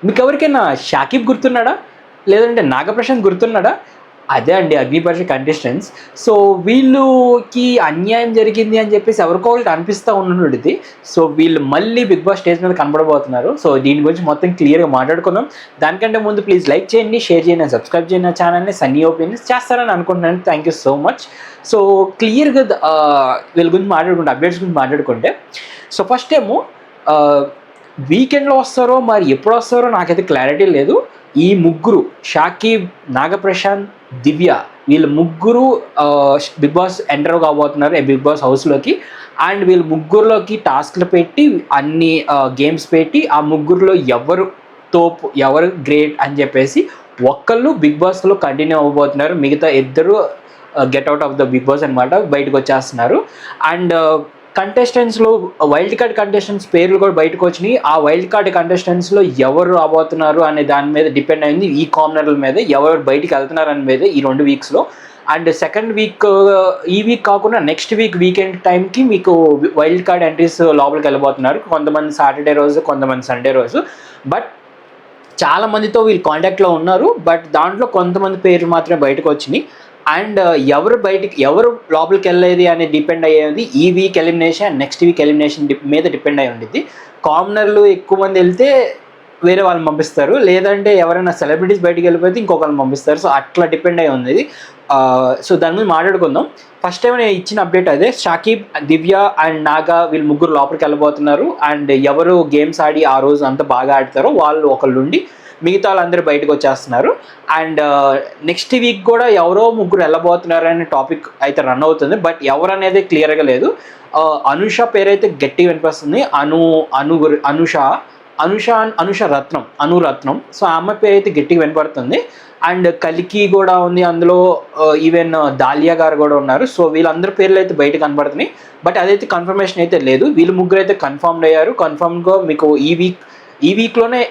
మీకు ఎవరికైనా షాకిబ్ గుర్తున్నాడా, లేదంటే నాగప్రశాంత్ గుర్తున్నాడా? అదే అండి అగ్నిపరీక్ష కంటెస్టెంట్స్. సో వీళ్ళకి అన్యాయం జరిగింది అని చెప్పేసి ఎవరికో వాళ్ళకి అనిపిస్తూ ఉన్నది. సో వీళ్ళు మళ్ళీ బిగ్ బాస్ స్టేజ్ మీద కనబడబోతున్నారు. సో దీని గురించి మొత్తం క్లియర్గా మాట్లాడుకుందాం. దానికంటే ముందు ప్లీజ్ లైక్ చేయండి, షేర్ చేయండి, సబ్స్క్రైబ్ చేయండి నా ఛానల్ని. సన్నీ ఒపీనియన్స్ చేస్తారని అనుకుంటున్నాను. Thank you so much. So క్లియర్గా వీళ్ళ గురించి మాట్లాడుకుంటే, అప్డేట్స్ గురించి మాట్లాడుకుంటే, సో ఫస్ట్ ఏమో వీకెండ్లో వస్తారో మరి ఎప్పుడు వస్తారో నాకైతే క్లారిటీ లేదు. ఈ ముగ్గురు షాకిబ్, నాగప్రశాంత్, దివ్య వీళ్ళు ముగ్గురు బిగ్ బాస్ ఎంటర్ కాబోతున్నారు బిగ్ బాస్ హౌస్లోకి. అండ్ వీళ్ళు ముగ్గురులోకి టాస్క్లు పెట్టి అన్ని గేమ్స్ పెట్టి ఆ ముగ్గురులో ఎవరు తోపు, ఎవరు గ్రేట్ అని చెప్పేసి ఒక్కళ్ళు బిగ్ బాస్లో కంటిన్యూ అవ్వబోతున్నారు. మిగతా ఇద్దరు get out of the Bigg Boss అనమాట, బయటకు వచ్చేస్తున్నారు. అండ్ కంటెస్టెంట్స్లో వైల్డ్ కార్డ్ కంటెస్టెంట్స్ పేర్లు కూడా బయటకు వచ్చినాయి. ఆ వైల్డ్ కార్డ్ కంటెస్టెంట్స్లో ఎవరు రాబోతున్నారు అనే దాని మీద డిపెండ్ అయింది, ఈ కార్నర్ల మీద ఎవరు బయటికి వెళ్తున్నారు అనే మీద ఈ 2 వీక్స్లో. అండ్ సెకండ్ వీక్, ఈ వీక్ కాకుండా నెక్స్ట్ వీక్ వీకెండ్ టైంకి మీకు వైల్డ్ కార్డ్ ఎంట్రీస్ లోపలికి వెళ్ళబోతున్నారు. కొంతమంది సాటర్డే రోజు, కొంతమంది సండే రోజు. బట్ చాలా మందితో వీళ్ళు కాంటాక్ట్లో ఉన్నారు. బట్ దాంట్లో కొంతమంది పేర్లు మాత్రమే బయటకు వచ్చినాయి. అండ్ ఎవరు లోపలికి వెళ్ళేది అనేది డిపెండ్ అయ్యేది ఈ week elimination, next week elimination మీద డిపెండ్ అయి ఉండేది. కామనర్లు ఎక్కువ మంది వెళ్తే వేరే వాళ్ళని పంపిస్తారు, లేదంటే ఎవరైనా సెలబ్రిటీస్ బయటికి వెళ్ళిపోతే ఇంకొకరిని పంపిస్తారు. సో అట్లా డిపెండ్ అయి ఉంది. సో దాని మీద మాట్లాడుకుందాం. ఫస్ట్ టైం నేను ఇచ్చిన అప్డేట్ అదే, షాకిబ్, దివ్య అండ్ నాగా వీళ్ళు ముగ్గురు లోపలికి వెళ్ళబోతున్నారు. అండ్ ఎవరు గేమ్స్ ఆడి ఆ రోజు అంతా బాగా ఆడతారో వాళ్ళు ఒకళ్ళు ఉండి మిగతా వాళ్ళందరూ బయటకు వచ్చేస్తున్నారు. అండ్ నెక్స్ట్ వీక్ కూడా ఎవరో ముగ్గురు వెళ్ళబోతున్నారు అనే టాపిక్ అయితే రన్ అవుతుంది. బట్ ఎవరు అనేది క్లియర్గా లేదు. అనుష పేరైతే గట్టిగా వినిపిస్తుంది. అనుష రత్నం. సో ఆ అమ్మాయి పేరు అయితే గట్టిగా వినపడుతుంది. అండ్ కలికి కూడా ఉంది అందులో, ఈవెన్ దాలియా గారు కూడా ఉన్నారు. సో వీళ్ళందరి పేర్లు అయితే బయట కనబడుతున్నాయి. బట్ అదైతే కన్ఫర్మేషన్ అయితే లేదు. వీళ్ళు ముగ్గురు అయితే కన్ఫర్మ్డ్ అయ్యారు. కన్ఫర్మ్గా మీకు ఈ వీక్లోనే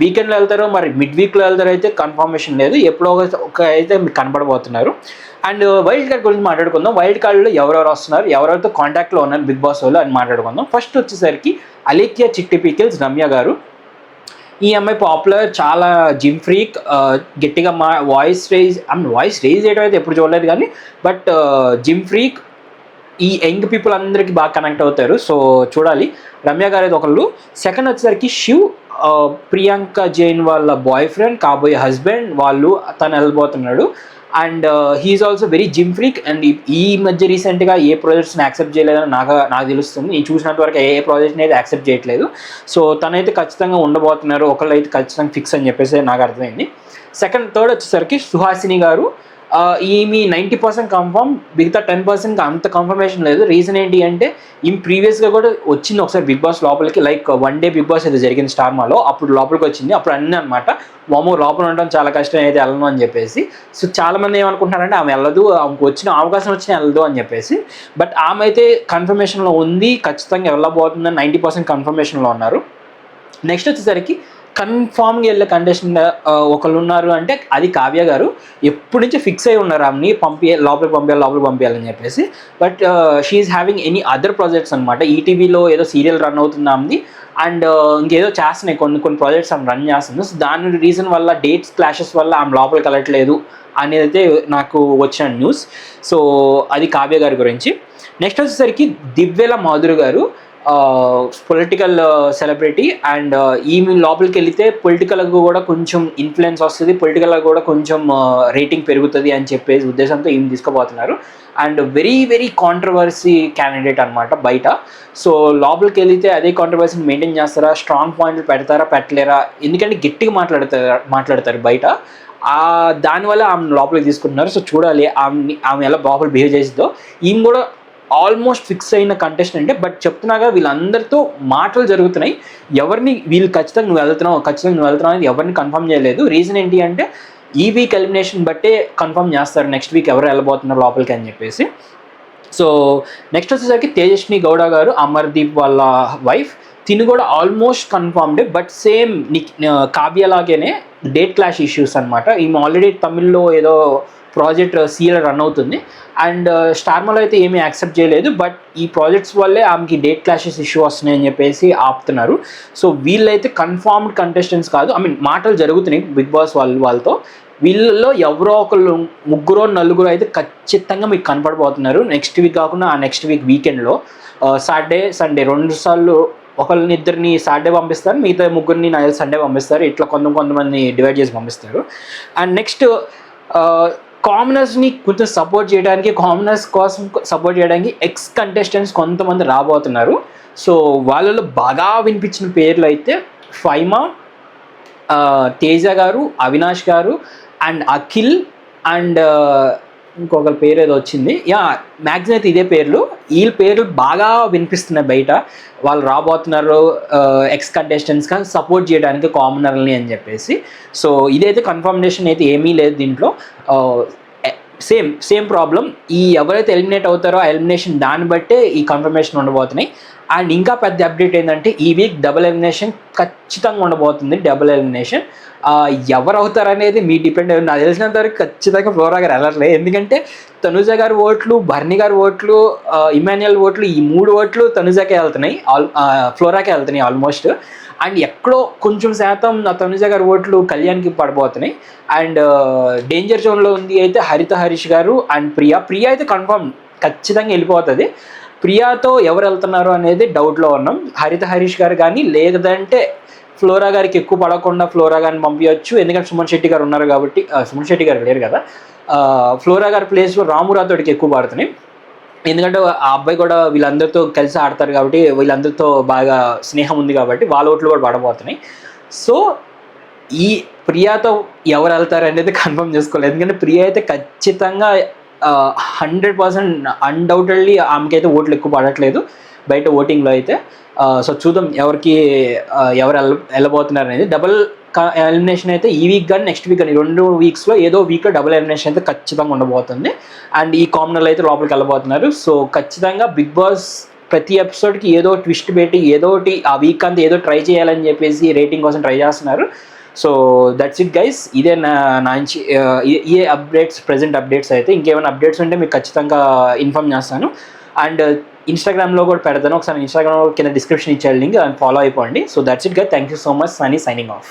వీకెండ్లో వెళ్తారో మరి మిడ్ వీక్లో వెళ్తారో అయితే కన్ఫర్మేషన్ లేదు. ఎప్పుడో ఒక అయితే మీకు కనబడబోతున్నారు. అండ్ వైల్డ్ కార్డ్ గురించి మాట్లాడుకుందాం. వైల్డ్ కార్డ్లో ఎవరెవరు వస్తున్నారు, ఎవరెవరితో కాంటాక్ట్లో ఉన్నారు బిగ్ బాస్ వాళ్ళు అని మాట్లాడుకుందాం. ఫస్ట్ వచ్చేసరికి అలేఖ్య చిట్టి పికిల్స్ రమ్య గారు. ఈ అమ్మాయి పాపులర్, చాలా జిమ్ ఫ్రీక్, గట్టిగా వాయిస్ రేజ్ చేయడం అయితే ఎప్పుడు చూడలేదు కానీ, బట్ జిమ్ ఫ్రీక్, ఈ యంగ్ పీపుల్ అందరికీ బాగా కనెక్ట్ అవుతారు. సో చూడాలి. రమ్య గారు అయితే ఒకళ్ళు. సెకండ్ వచ్చేసరికి శివ్, ప్రియాంక జైన్ వాళ్ళ బాయ్ ఫ్రెండ్, కాబోయే హస్బెండ్, తను వెళ్ళబోతున్నాడు. And he's also very gym freak. And ఈ మధ్య రీసెంట్గా ఏ ప్రాజెక్ట్స్ని యాక్సెప్ట్ చేయలేదని నాకు తెలుస్తుంది. నేను చూసినంత వరకు ఏ ప్రాజెక్ట్ని అయితే యాక్సెప్ట్ చేయట్లేదు. సో తనైతే ఖచ్చితంగా ఉండబోతున్నారు. ఒకళ్ళు అయితే ఖచ్చితంగా ఫిక్స్ అని చెప్పేసి నాకు అర్థమైంది. థర్డ్ వచ్చేసరికి సుహాసిని గారు. ఈమె 90% కన్ఫర్మ్, మిగతా 10% అంత కన్ఫర్మేషన్ లేదు. రీజన్ ఏంటి అంటే ఈమె ప్రీవియస్గా కూడా వచ్చింది ఒకసారి బిగ్ బాస్ లోపలికి, లైక్ 1 డే బిగ్ బాస్ అయితే జరిగింది స్టార్మాలో, అప్పుడు లోపలికి వచ్చింది. అప్పుడు అన్నీ అనమాట మామూ లోపల ఉండడం చాలా కష్టం, అయితే వెళ్ళను అని చెప్పేసి. సో చాలామంది ఏమనుకుంటున్నారంటే ఆమె వెళ్ళదు, ఆమెకు వచ్చిన అవకాశం వచ్చినా వెళ్ళదు అని చెప్పేసి. బట్ ఆమె అయితే కన్ఫర్మేషన్లో ఉంది, ఖచ్చితంగా వెళ్ళబోతుందని 90% కన్ఫర్మేషన్లో ఉన్నారు. నెక్స్ట్ వచ్చేసరికి కన్ఫామ్గా వెళ్ళే కంటెస్టెంట్ ఒకళ్ళు ఉన్నారు అంటే అది కావ్య గారు. ఎప్పటి నుంచి ఫిక్స్ అయి ఉన్నారు ఆమెని లోపలికి పంపించాలని చెప్పేసి. But she is having any other projects అనమాట. ఈటీవీలో ఏదో సీరియల్ రన్ అవుతుంది ఆమెది. అండ్ ఇంకేదో చేస్తున్నాయి, కొన్ని ప్రాజెక్ట్స్ ఆమె రన్ చేస్తుంది. సో దాని రీజన్ వల్ల, డేట్స్ క్లాషెస్ వల్ల ఆమె లోపలికి వెళ్ళట్లేదు అనేది అయితే నాకు వచ్చిన న్యూస్. సో అది కావ్య గారి గురించి. నెక్స్ట్ వచ్చేసరికి దివ్యల మాధురి గారు, పొలిటికల్ సెలబ్రిటీ. అండ్ ఈమె లోపలికి వెళితే పొలిటికల్గా కూడా కొంచెం ఇన్ఫ్లుయెన్స్ వస్తుంది, పొలిటికల్గా కూడా కొంచెం రేటింగ్ పెరుగుతుంది అని చెప్పేసి ఉద్దేశంతో ఈమె తీసుకోబోతున్నారు. And very very controversy candidate అనమాట బయట. సో లోపలికి వెళితే అదే కాంట్రవర్సీని మెయింటైన్ చేస్తారా, స్ట్రాంగ్ పాయింట్లు పెడతారా, పెట్టలేరా, ఎందుకంటే గట్టిగా మాట్లాడతారు బయట. దానివల్ల ఆమె లోపలికి తీసుకుంటున్నారు. సో చూడాలి ఆమె ఎలా లోపల బిహేవ్ చేసిందో. ఈమె కూడా ఆల్మోస్ట్ ఫిక్స్ అయిన కంటెస్టెంట్. బట్ చెప్తున్నాగా వీళ్ళందరితో మాటలు జరుగుతున్నాయి. వీళ్ళు ఖచ్చితంగా నువ్వు వెళ్తున్నావు అనేది ఎవరిని కన్ఫర్మ్ చేయలేదు. రీజన్ ఏంటి అంటే ఈ వీక్ ఎలిమినేషన్ బట్టే కన్ఫర్మ్ చేస్తారు నెక్స్ట్ వీక్ ఎవరు వెళ్ళబోతున్నారు లోపలికి అని చెప్పేసి. సో నెక్స్ట్ వచ్చేసరికి తేజస్వి గౌడ గారు, అమర్దీప్ వాళ్ళ వైఫ్. తిను కూడా almost confirmed, but same Kavya లాగానే డేట్ క్లాష్ ఇష్యూస్ అనమాట. ఈమె ఆల్రెడీ తమిళ్లో ఏదో ప్రాజెక్ట్ సీరియల్ రన్ అవుతుంది, అండ్ స్టార్మాలో అయితే ఏమీ యాక్సెప్ట్ చేయలేదు, బట్ ఈ ప్రాజెక్ట్స్ వల్లే ఆమెకి డేట్ క్లాషెస్ ఇష్యూ వస్తున్నాయని చెప్పేసి ఆపుతున్నారు. సో వీళ్ళైతే కన్ఫర్మ్డ్ కంటెస్టెంట్స్ కాదు, ఐ మీన్ మాటలు జరుగుతున్నాయి బిగ్ బాస్ వాళ్ళతో. వీళ్ళలో ఎవరో ఒకళ్ళు ముగ్గురో నలుగురు అయితే ఖచ్చితంగా మీకు కనపడబోతున్నారు నెక్స్ట్ వీక్ కాకుండా ఆ నెక్స్ట్ వీక్ వీకెండ్లో. సాటర్డే సండే 2 సార్లు ఒకళ్ళని ఇద్దరిని సాటర్డే పంపిస్తారు, మిగతా ముగ్గురిని నా సండే పంపిస్తారు. ఇట్లా కొంతమంది డివైడ్ చేసి పంపిస్తారు. అండ్ నెక్స్ట్ కామనర్స్ని కొంచెం సపోర్ట్ చేయడానికి, కామనర్స్ కోసం సపోర్ట్ చేయడానికి ఎక్స్ కంటెస్టెంట్స్ కొంతమంది రాబోతున్నారు. సో వాళ్ళలో బాగా వినిపించిన పేర్లు అయితే ఫైమా, తేజ గారు, అవినాష్ గారు, అండ్ అఖిల్, అండ్ ఇంకొకరి పేరు ఏదో వచ్చింది, మ్యాక్సిమం అయితే ఇదే పేర్లు. వీళ్ళ పేర్లు బాగా వినిపిస్తున్నాయి బయట. వాళ్ళు రాబోతున్నారు ఎక్స్ కంటెస్టెంట్స్గా సపోర్ట్ చేయడానికి కామనర్ని అని చెప్పేసి. సో ఇదైతే కన్ఫర్మేషన్ అయితే ఏమీ లేదు దీంట్లో. సేమ్ ప్రాబ్లం, ఈ ఎవరైతే ఎలిమినేట్ అవుతారో ఆ ఎలిమినేషన్ దాన్ని బట్టే ఈ కన్ఫర్మేషన్ ఉండబోతున్నాయి. అండ్ ఇంకా పెద్ద అప్డేట్ ఏంటంటే ఈ వీక్ డబుల్ ఎలిమినేషన్ ఖచ్చితంగా ఉండబోతుంది. డబుల్ ఎలిమినేషన్ ఎవరు అవుతారనేది మీ డిపెండ్. నాకు తెలిసినంత వరకు ఖచ్చితంగా ఫ్లోరా గారు వెళ్ళట్లేదు, ఎందుకంటే తనుజ గారి ఓట్లు, భరణి గారి ఓట్లు, ఇమాన్యుయల్ ఓట్లు, ఈ 3 ఓట్లు తనుజకే వెళ్తున్నాయి, ఫ్లోరాకే వెళ్తున్నాయి ఆల్మోస్ట్. అండ్ ఎక్కడో కొంచెం శాతం తనుజ గారి ఓట్లు కళ్యాణ్కి పడిపోతున్నాయి. అండ్ డేంజర్ జోన్లో ఉంది అయితే హరిత హరీష్ గారు అండ్ ప్రియా అయితే కన్ఫర్మ్ ఖచ్చితంగా వెళ్ళిపోతుంది. ప్రియాతో ఎవరు వెళ్తున్నారు అనేది డౌట్లో ఉన్నాం. హరిత హరీష్ గారు కానీ, లేదంటే ఫ్లోరా గారికి ఎక్కువ పడకుండా ఫ్లోరా గారిని పంపించవచ్చు, ఎందుకంటే సుమన్ శెట్టి గారు ఉన్నారు కాబట్టి. సుమన్ శెట్టి గారు లేరు కదా, ఫ్లోరా గారి ప్లేస్లో రాము రాథోడ్కి ఎక్కువ పడుతున్నాయి, ఎందుకంటే ఆ అబ్బాయి కూడా వీళ్ళందరితో కలిసి ఆడతారు కాబట్టి, వీళ్ళందరితో బాగా స్నేహం ఉంది కాబట్టి వాళ్ళ ఓట్లు కూడా పడబోతున్నాయి. సో ఈ ప్రియాతో ఎవరు వెళ్తారు అనేది కన్ఫర్మ్ చేసుకోలేదు, ఎందుకంటే ప్రియా అయితే ఖచ్చితంగా 100% అన్డౌటెడ్లీ ఆమెకైతే ఓట్లు ఎక్కువ పడట్లేదు బయట ఓటింగ్లో అయితే. సో చూద్దాం ఎవరు వెళ్ళబోతున్నారు అనేది. డబుల్ ఎలిమినేషన్ అయితే ఈ వీక్ కానీ నెక్స్ట్ వీక్ కానీ 2 వీక్స్లో ఏదో వీక్లో డబుల్ ఎలిమినేషన్ అయితే ఖచ్చితంగా ఉండబోతుంది. అండ్ ఈ కామనర్లు అయితే లోపలికి వెళ్ళబోతున్నారు. సో ఖచ్చితంగా బిగ్ బాస్ ప్రతి ఎపిసోడ్కి ఏదో ట్విస్ట్ పెట్టి ఏదో ఒకటి ఆ వీక్ అంతా ఏదో ట్రై చేయాలని చెప్పేసి రేటింగ్ కోసం ట్రై చేస్తున్నారు. సో దట్స్ ఇట్ గైస్, ఇదే నా ఏ అప్డేట్స్, ప్రెజెంట్ అప్డేట్స్ అయితే. ఇంకేమైనా అప్డేట్స్ ఉంటే మీకు ఖచ్చితంగా ఇన్ఫార్మ్ చేస్తాను. అండ్ ఇన్స్టాగ్రామ్లో కూడా పెడతాను, ఒకసారి ఇన్స్టాగ్రామ్లో కింద డిస్క్రిప్షన్ ఇచ్చాడు లింక్, అండ్ ఫాలో అయిపోండి. So that's it guys, thank you so much. Sunny signing off.